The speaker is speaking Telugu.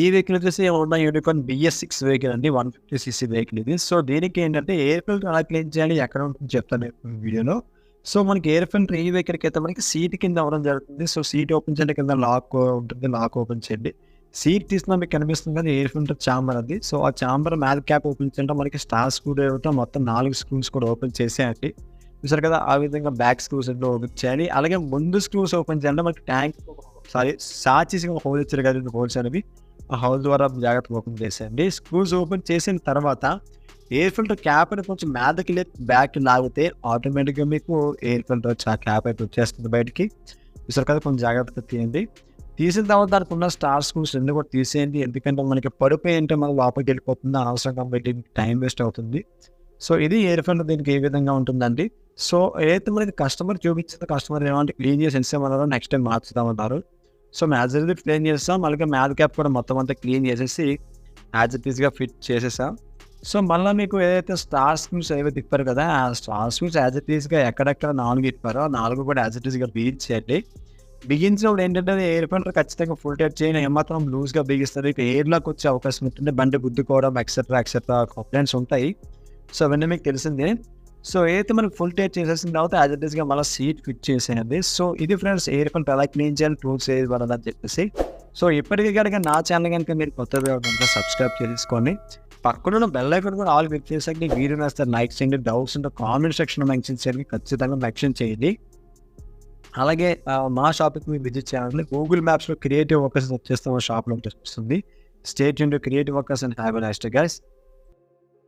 ఈ వెహికల్ వచ్చేసి హోండా యూనికార్న్ BS6 వెహికల్ అండి. 150cc వెహికల్ ఇది. సో దీనికి ఏంటంటే ఎయిర్ ఫిల్టర్ ఎలా క్లీన్ చేయాలి, ఎక్కడ ఉంటుందో చెప్తాను నేను ఈ వీడియోలో. సో మనకి ఎయిర్ ఫిల్టర్ ఈ వెహికల్కి అయితే మనకి సీట్ కింద అవ్వడం జరుగుతుంది. సో సీట్ ఓపెన్ చేయండి, కింద లాక్ ఉంటుంది, లాక్ ఓపెన్ చేయండి. సీట్ తీసినా మీకు కనిపిస్తుంది కదా ఎయిర్ ఫిల్టర్ ఛాంబర్ అది. సో ఆ ఛాంబర్ మ్యాల్ క్యాప్ ఓపెన్ చేయండి, మనకి స్టార్ స్క్రూ డ్రైవర్తో మొత్తం 4 స్క్రూస్ కూడా ఓపెన్ చేసేయండి. చూసారు కదా, ఆ విధంగా బ్యాక్ స్క్రూస్ ఓపెన్ చేయాలి. అలాగే ముందు స్క్రూస్ ఓపెన్ చేయాలంటే మనకి ట్యాంక్ సాచేసి హోల్ ఇచ్చారు కదా, హోల్స్ అనేవి ఆ హోల్ ద్వారా జాగ్రత్తగా ఓపెన్ చేసేయండి. స్క్రూస్ ఓపెన్ చేసిన తర్వాత ఎయిర్ ఫిల్టర్ క్యాప్ అని కొంచెం మీదకి బ్యాక్ లాగితే ఆటోమేటిక్గా మీకు ఎయిర్ ఫిల్టర్ క్యాప్ అయితే వచ్చేస్తుంది బయటికి. చూసారు కదా, కొంచెం జాగ్రత్తగా తీయండి. తీసిన తర్వాత దానికి ఉన్న స్టార్ స్క్రూస్ రెండు కూడా తీసేయండి. ఎందుకంటే మనకి పడిపోయి అంటే మనం లోపలికి వెళ్ళిపోతుంది, అనవసరంగా పెట్టి టైం వేస్ట్ అవుతుంది. సో ఇది ఎయిర్ ఫిల్టర్ దీనికి ఏ విధంగా ఉంటుందండి. సో ఏదైతే మనకి కస్టమర్ చూపించిందో కస్టమర్ ఏమంటే క్లీన్ చేసి ఇస్తామన్నారో నెక్స్ట్ టైం మార్చుదామన్నారు. So as it is clean చేస్తాం. అలాగే మ్యాల్ క్యాప్ కూడా మొత్తం అంతా క్లీన్ చేసేసి యాజ్ ఇట్ ఈస్గా ఫిట్ చేసేసాం. సో మళ్ళీ మీకు ఏదైతే స్టార్ స్క్రూస్ ఏవైతే ఇప్పారు కదా, ఆ స్టార్ స్క్రూస్ యాజ్ ఇట్ ఈస్గా ఎక్కడెక్కడ 4 ఇప్పారో ఆ 4 కూడా యాజ్ ఇట్ ఈస్గా బిగించేయండి. బిగించినప్పుడు ఏంటంటే ఎయిర్ ఫిల్టర్ ఖచ్చితంగా ఫుల్ టైట్ చేయని ఏమాత్రం లూజ్గా బిగిస్తారు. ఇక ఎయిర్లోకి వచ్చే అవకాశం ఉంటుంది, బండి గుద్దుకోవడం ఎక్సెట్రా కంప్లైంట్స్ ఉంటాయి. సో అవన్నీ మీకు తెలిసిందే. సో ఏదైతే మనకి ఫుల్ టైట్ చేసేసిన తర్వాత యాజ్ ఇట్ ఈస్గా మళ్ళీ సీట్ ఫిట్ చేసేయండి. సో ఇది ఫ్రెండ్స్ ఎయిర్ ఫిల్టర్ ఎలా క్లీన్ చేయాలి, టూల్స్ ఏది పడాలని చెప్పేసి. సో ఇప్పటికీ కనుక నా ఛానల్ కనుక మీరు కొత్తగా ఉంటే సబ్స్క్రైబ్ చేసుకోండి. పక్కన బెల్ ఐకాన్ కూడా ఆల్ క్లిక్ చేసాక ఈ వీడియో వేస్తారు, లైక్ చేయండి. డౌట్స్ ఉంటే కామెంట్ సెక్షన్లో మెన్షన్ చేయండి, ఖచ్చితంగా మెన్షన్ చేయండి. అలాగే మా షాప్కి మీరు విజిట్ చేయాలంటే గూగుల్ మ్యాప్స్లో క్రియేటివ్ వర్కర్స్ వచ్చేస్తే మా షాప్లో వస్తుంది. Stay tuned to creative workers and have a nice day guys.